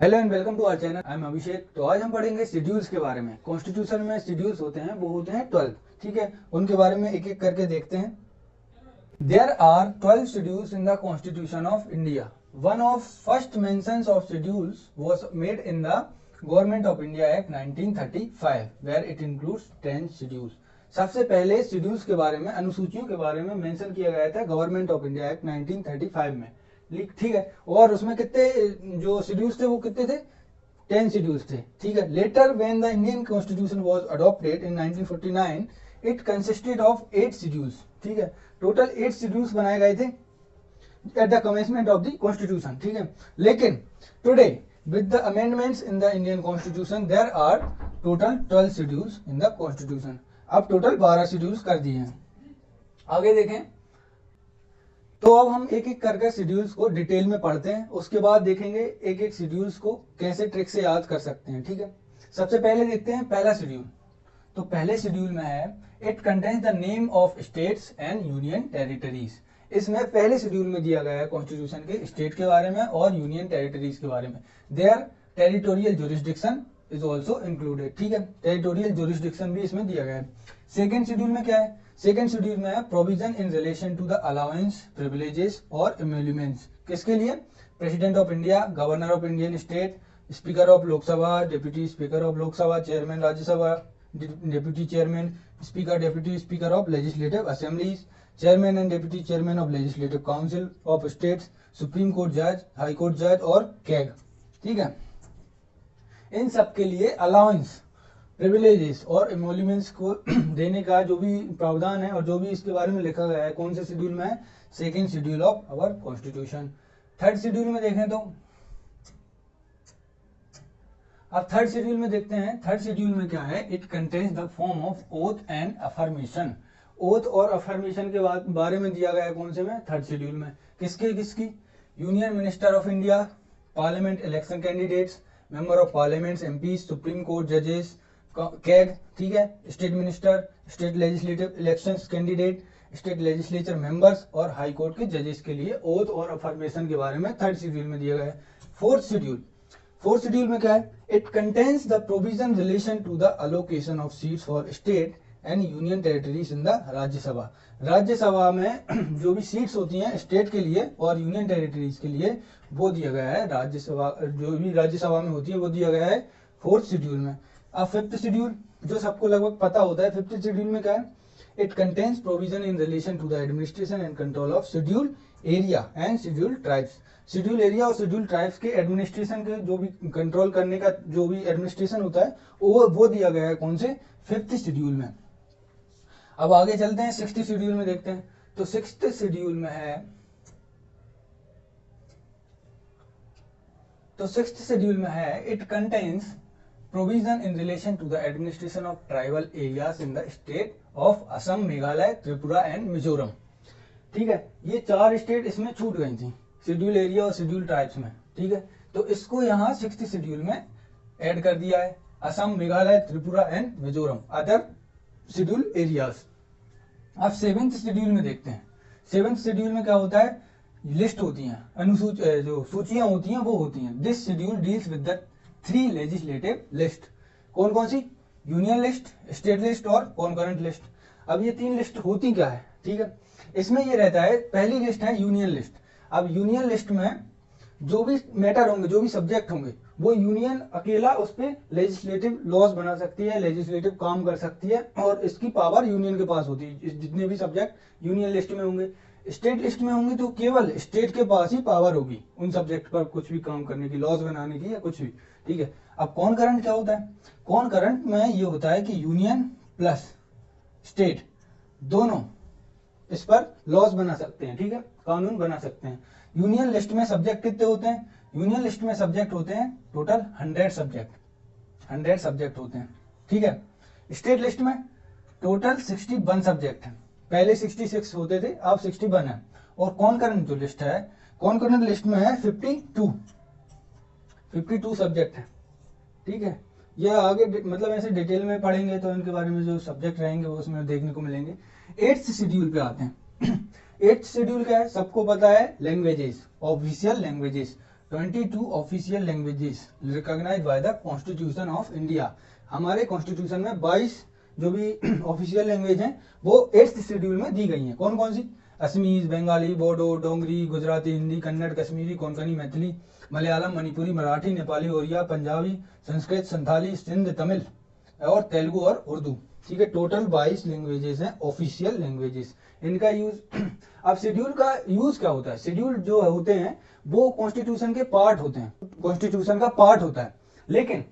Hello and welcome to our channel. I am Abhishek. तो आज हम पढ़ेंगे शेड्यूल्स के बारे में। कॉन्स्टिट्यूशन में शेड्यूल्स होते हैं, वो होते हैं 12। ठीक है, उनके बारे में एक एक करके देखते हैं। There are 12 schedules in the constitution of India. One of first mentions of schedules was made in the government of India act 1935 where it includes 10 schedules. सबसे पहले शेड्यूल्स के बारे में, अनुसूचियों के बारे में मेंशन किया गया था गवर्नमेंट ऑफ इंडिया एक्ट 1935 में। ठीक है, और उसमें कितने जो शेड्यूल्स थे वो कितने थे? 10 शेड्यूल्स थे। ठीक है, later when the Indian constitution was adopted in 1949 it consisted of 8 schedules. ठीक है, टोटल 8 शेड्यूल्स बनाए गए थे at the commencement of the constitution. ठीक है, लेकिन today with the amendments in the Indian constitution there are total 12 schedules in the constitution. अब total 12 schedules कर दिए हैं। आगे देखें तो अब हम एक एक करके शेड्यूल्स को डिटेल में पढ़ते हैं, उसके बाद देखेंगे एक एक शेड्यूल्स को कैसे ट्रिक से याद कर सकते हैं। ठीक है, सबसे पहले देखते हैं पहला शेड्यूल। तो पहले शेड्यूल में है it contains the name of states and union territories. इसमें पहले शेड्यूल में दिया गया है कॉन्स्टिट्यूशन के स्टेट के बारे में और यूनियन टेरिटरीज के बारे में। Their territorial jurisdiction is also included. ठीक है, टेरिटोरियल जुरिस्डिक्शन भी इसमें दिया गया है। सेकेंड शेड्यूल में क्या है? सेकेंड शेड्यूल में है provision in relation to the allowance, privileges और एम्यूलमेंट्स। किसके लिए? President of India, governor of Indian state, speaker of Lok Sabha, deputy speaker of Lok Sabha, chairman Rajya Sabha, deputy chairman, speaker, deputy speaker of legislative assemblies, chairman and deputy chairman of legislative council of states, supreme court जज, high court जज और CAG. ठीक है, इन सब के लिए allowance, privileges और एमोल्यूमेंट्स को देने का जो भी प्रावधान है और जो भी इसके बारे में लिखा गया है कौन से शेड्यूल में है? Second schedule of our constitution. Third schedule में देखें तो अब थर्ड शेड्यूल में देखते हैं। थर्ड शेड्यूल में क्या है? It contains the form of oath and affirmation. Oath और अफर्मेशन के बारे में दिया गया है कौन से में? थर्ड शेड्यूल में। किसके किसकी? Union minister of India, parliament election candidates, member of parliament, MP, supreme court जजेस, कैग। ठीक है, state minister, state legislative elections candidate, state legislature members और हाई कोर्ट के जजेस के लिए ओथ और अफर्मेशन के बारे में थर्ड शेड्यूल में दिया गया है। फोर्थ शेड्यूल में क्या है? It contains the provision relation to the allocation of seats for state and union territories in the Rajya Sabha. Rajya Sabha में जो भी सीट्स होती हैं स्टेट के लिए और यूनियन टेरिटरीज के लिए वो दिया गया है। राज्यसभा जो भी राज्यसभा में होती है वो दिया गया है फोर्थ शेड्यूल में। अब फिफ्थ शेड्यूल जो सबको लगभग पता होता है। फिफ्थ शेड्यूल में क्या है? It contains provision in relation to the administration and control of schedule area and schedule tribes. Schedule area और शेड्यूल ट्राइब्स के एडमिनिस्ट्रेशन के जो भी कंट्रोल करने का जो भी एडमिनिस्ट्रेशन होता है वो दिया गया है कौन से? फिफ्थ शेड्यूल में। अब आगे चलते हैं, सिक्स्थ शेड्यूल में देखते हैं। तो सिक्स्थ शेड्यूल में है it contains provision in relation to the administration of tribal areas in the state of Assam, Meghalaya, Tripura and Mizoram. ठीक है, ये 4 स्टेट इसमें छूट गई थी शेड्यूल एरिया और शेड्यूल ट्राइब्स में। ठीक है, तो इसको यहाँ सिक्स्थ शेड्यूल में ऐड कर दिया है। Assam, Meghalaya, Tripura and Mizoram other schedule areas. अब सेवेंथ शेड्यूल में देखते हैं। सेवेंथ शेड्यूल में क्या होता है? लिस्ट होती हैं, जो सूचियां होती हैं वो होती हैं। This schedule deals with the 3 legislative list. कौन कौन सी? यूनियन लिस्ट, स्टेट लिस्ट और कॉन्करेंट लिस्ट। अब ये 3 लिस्ट होती क्या है? ठीक है, इसमें ये रहता है, पहली लिस्ट है यूनियन लिस्ट। अब यूनियन लिस्ट में जो भी मैटर होंगे, जो भी सब्जेक्ट होंगे, वो यूनियन अकेला उस पर लेजिस्लेटिव लॉज बना सकती है, लेजिस्लेटिव काम कर सकती है और इसकी पावर यूनियन के पास होती है। जितने भी सब्जेक्ट यूनियन लिस्ट में होंगे, स्टेट लिस्ट में होंगे तो केवल स्टेट के पास ही पावर होगी उन सब्जेक्ट पर कुछ भी काम करने की, लॉज बनाने की या कुछ भी। ठीक है, अब कॉन्करेंट क्या होता है? कॉन्करेंट में ये होता है कि यूनियन प्लस स्टेट दोनों इस पर लॉज बना सकते हैं। ठीक है, कानून बना सकते हैं। यूनियन लिस्ट में सब्जेक्ट कितने होते हैं? यूनियन लिस्ट में सब्जेक्ट होते हैं टोटल 100 सब्जेक्ट होते हैं। ठीक है, स्टेट लिस्ट में टोटल 61 सब्जेक्ट है। पहले 66 होते थे, अब 61 है। और कॉन्करेंट जो लिस्ट है, कॉन्करेंट लिस्ट में है 52 सब्जेक्ट है। ठीक है, ये आगे मतलब ऐसे डिटेल में पढ़ेंगे तो इनके बारे में जो सब्जेक्ट रहेंगे वो उसमें देखने को मिलेंगे। 8th शेड्यूल पे आते हैं। 8th शेड्यूल क्या है? सबको पता है, languages, official languages. 22 official languages recognised by the constitution of India. हमारे कॉन्स्टिट्यूशन में 22 जो भी ऑफिशियल लैंग्वेज हैं वो 8th शेड्यूल में दी गई हैं। कौन कौन सी? असमीज, बंगाली, बोडो, डोंगरी, गुजराती, हिंदी, कन्नड़, कश्मीरी, कोंकणी, मैथिली, मलयालम, मणिपुरी, मराठी, नेपाली, ओरिया, पंजाबी, संस्कृत, संथाली, सिंध, तमिल और तेलुगु और उर्दू। ठीक है, टोटल 22 लैंग्वेजेस हैं ऑफिशियल लैंग्वेजेस। इनका यूज अब शेड्यूल का यूज क्या होता है? शेड्यूल जो होते हैं वो कॉन्स्टिट्यूशन के पार्ट होते हैं, कॉन्स्टिट्यूशन का पार्ट होता है, लेकिन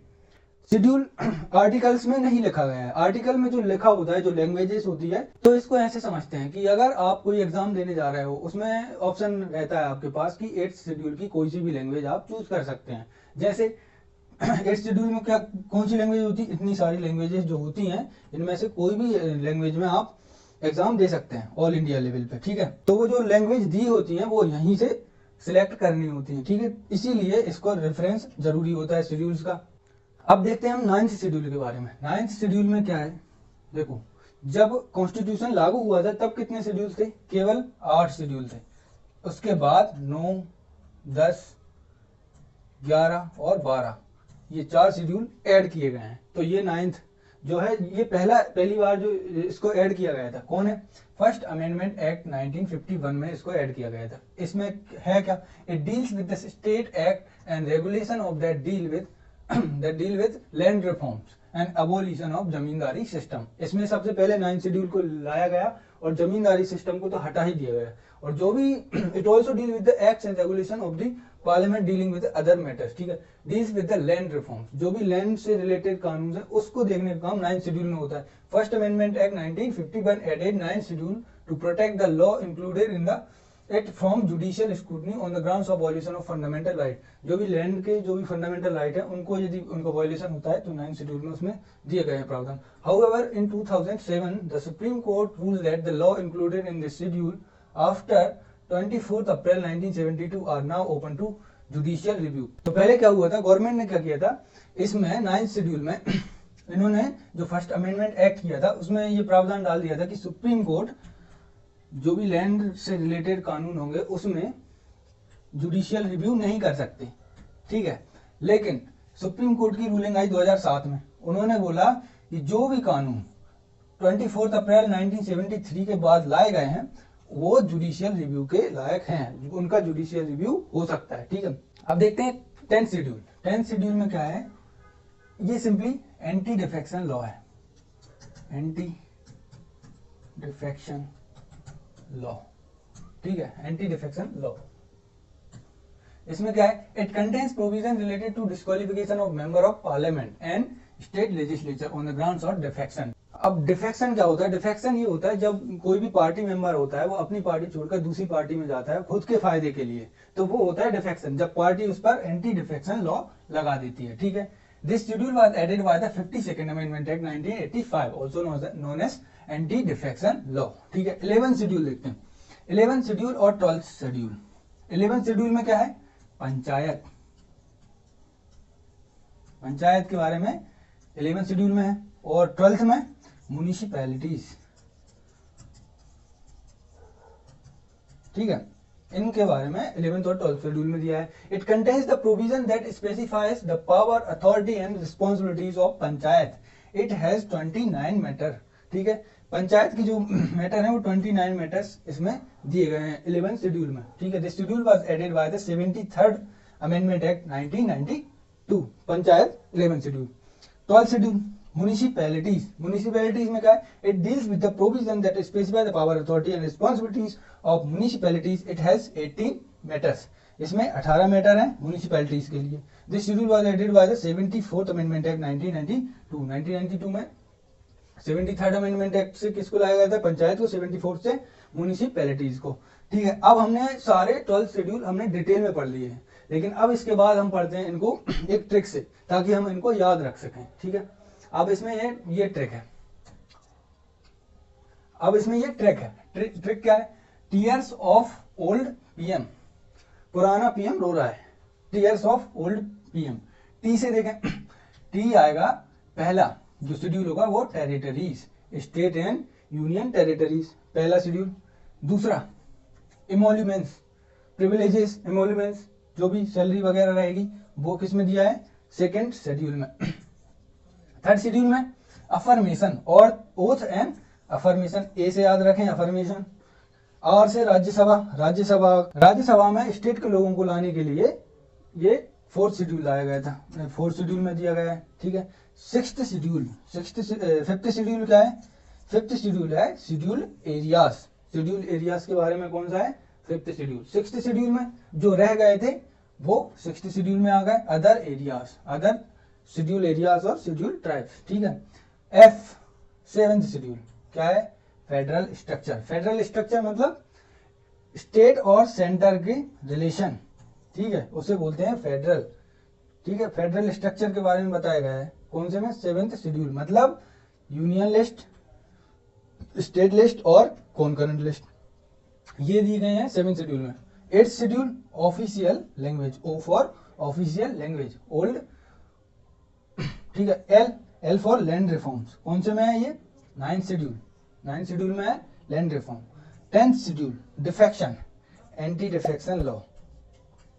शेड्यूल आर्टिकल्स में नहीं लिखा गया है। आर्टिकल में जो लिखा होता है, जो लैंग्वेजेस होती है, तो इसको ऐसे समझते हैं कि अगर आप कोई एग्जाम देने जा रहे हो, उसमें ऑप्शन रहता है आपके पास कि 8th शेड्यूल की कोई सी भी लैंग्वेज आप चूज कर सकते हैं। जैसे 8th शेड्यूल में क्या कौन सी लैंग्वेज होती है? इतनी सारी लैंग्वेजेस जो होती हैं, इनमें से कोई भी लैंग्वेज में आप एग्जाम दे सकते हैं ऑल इंडिया लेवल पे। ठीक है, तो वो जो लैंग्वेज दी होती है वो यहीं से सिलेक्ट करनी होती है। ठीक है, इसीलिए इसको रेफरेंस जरूरी होता है शेड्यूल्स का। अब देखते हैं हम 9th शेड्यूल के बारे में। 9th शेड्यूल में क्या है? देखो, जब कॉन्स्टिट्यूशन लागू हुआ था तब कितने शेड्यूल थे? केवल 8 शेड्यूल थे। उसके बाद 9, 10, 11 और 12 ये 4 शेड्यूल ऐड किए गए हैं। तो ये 9th जो है, ये पहली बार जो इसको ऐड किया गया था, कौन है? फर्स्ट अमेंडमेंट एक्ट 1951 में इसको ऐड किया गया था। इसमें है क्या? It deals with the state act and regulation of that deal with land reforms and abolition of zamindari system. इसमें सबसे पहले 9th शेड्यूल को लाया गया और जमींदारी सिस्टम को तो हटा ही दिया गया। और जो भी it also deal with the acts and regulation of the parliament dealing with other matters. ठीक है, deals with the land reforms, जो भी लैंड से रिलेटेड कानून है उसको देखने का काम 9th शेड्यूल में होता है। First amendment act 1951 added 9th schedule to protect the law included in the act from judicial scrutiny on the grounds of violation of fundamental right. जो भी लैंड के जो भी फंडामेंटल राइट है उनको यदि उनका वायलेशन होता है तो 9th शेड्यूल में उसमें दिए गए हैं प्रावधान। However in 2007 the supreme court ruled that the law included in this schedule after 24 April 1972 are now open to judicial review. तो पहले क्या हुआ था? गवर्नमेंट ने क्या किया था, इसमें 9th शेड्यूल में इन्होंने जो फर्स्ट अमेंडमेंट एक्ट किया था उसमें ये प्रावधान डाल दिया था कि सुप्रीम कोर्ट जो भी लैंड से रिलेटेड कानून होंगे उसमें जुडिशियल रिव्यू नहीं कर सकते। ठीक है, लेकिन सुप्रीम कोर्ट की रूलिंग आई 2007 में। उन्होंने बोला कि जो भी कानून 24 अप्रैल 1973 के बाद लाए गए हैं वो जुडिशियल रिव्यू के लायक हैं, उनका जुडिशियल रिव्यू हो सकता है। ठीक है, अब देखते हैं 10th शेड्यूल। 10th शेड्यूल में क्या है? ये सिंपली एंटी डिफेक्शन लॉ है। एंटी डिफेक्शन लॉ, ठीक है, एंटी डिफेक्शन लॉ। इसमें क्या है? It contains provision related to disqualification of member of parliament and state legislature on the grounds of defection. अब डिफेक्शन क्या होता है? डिफेक्शन ये होता है जब कोई भी पार्टी मेंबर होता है वो अपनी पार्टी छोड़कर दूसरी पार्टी में जाता है खुद के फायदे के लिए, तो वो होता है डिफेक्शन, जब पार्टी उस पर एंटी डिफेक्शन लॉ लगा देती है। ठीक है, this schedule was added by the 52nd amendment act 1985 also known as anti defection law. ठीक है, 11th शेड्यूल देखते हैं। 11th शेड्यूल और 12th शेड्यूल। 11th शेड्यूल में क्या है? पंचायत। पंचायत के बारे में 11th शेड्यूल में है। और 12th में म्युनिसिपैलिटीज। ठीक है, इनके बारे में 11th और 12th शेड्यूल में दिया है। It contains the provision that specifies the power, authority and responsibilities of panchayat. It has 29 matter. ठीक है, पंचायत की जो मैटर है वो 29 मैटर्स इसमें दिए गए हैं 11th शेड्यूल में। ठीक है, this schedule was added by the 73rd amendment act 1992। Panchayat 11th schedule. 12th schedule municipalities. Municipalities में क्या है? It deals with the provision that specify the power, authority and responsibilities of municipalities. It has 18 matters. इसमें 18 matter हैं municipalities के लिए। This schedule was added by the 74th amendment act 1992। 1992 में 73rd amendment act से किसको लाया गया था? पंचायत को। 74th से म्युनिसिपैलिटीज को। ठीक है, अब हमने सारे 12th शेड्यूल हमने डिटेल में पढ़ लिए हैं, लेकिन अब इसके बाद हम पढ़ते हैं इनको एक ट्रिक से, ताकि हम इनको याद रख सकें। ठीक है, अब इसमें ये ट्रिक है। अब इसमें ये ट्रिक है। ट्रिक क्या है? Tears of old PM. पुराना पीएम रो रहा है। Tears of old PM. T से देखें, टी आएगा पहला जो शेड्यूल होगा वो territories, state and union territories, पहला शेड्यूल। दूसरा इमोल्यूमेंट्स, प्रिविलेजेस, इमोल्यूमेंट्स, जो भी सैलरी वगैरह रहेगी वो किस में दिया है, सेकेंड शेड्यूल में। थर्ड शेड्यूल में अफर्मेशन और ओथ एंड अफर्मेशन, ए से याद रखें अफर्मेशन, आर से राज्यसभा, राज्यसभा में स्टेट के लोगों को लाने के लिए ये फोर्थ शेड्यूल लाया गया था, फोर्थ शेड्यूल में दिया गया है, ठीक है। फिफ्थ शेड्यूल क्या है, फिफ्थ शेड्यूल है शेड्यूल एरियाज, शेड्यूल एरियाज के बारे में कौन सा है, फिफ्थ शेड्यूल। सिक्स्थ शेड्यूल में जो रह गए थे वो सिक्स्थ शेड्यूल में आ गए, other areas, other schedule areas और शेड्यूल ट्राइब्स, ठीक है। एफ सेवेंथ शेड्यूल क्या है, फेडरल स्ट्रक्चर, फेडरल स्ट्रक्चर मतलब स्टेट और सेंटर के रिलेशन, ठीक है, उसे बोलते हैं फेडरल, ठीक है। फेडरल स्ट्रक्चर के बारे में बताया गया है कौन से में, सेवेंथ शेड्यूल, मतलब यूनियन लिस्ट, स्टेट लिस्ट और कॉन्करेंट लिस्ट, ये दिए गए हैं सेवेंथ शेड्यूल में। Eighth schedule official language, O for official language, old, ठीक है। एल फॉर लैंड रिफॉर्म्स, कौन से में है ये, नाइन्थ शेड्यूल, नाइन्थ शेड्यूल में है land reform. Tenth schedule defection, anti defection law,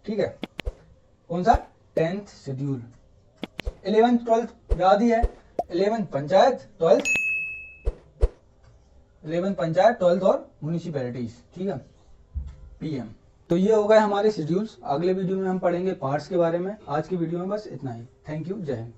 ठीक है, कौन सा, टेंथ शेड्यूल। 11th 12th याद ही है, 11th पंचायत, 12th और म्यूनिसिपैलिटीज, ठीक है, पीएम। तो ये हो गए हमारे शेड्यूल्स, अगले वीडियो में हम पढ़ेंगे पार्ट्स के बारे में। आज की वीडियो में बस इतना ही, थैंक यू, जय हिंद।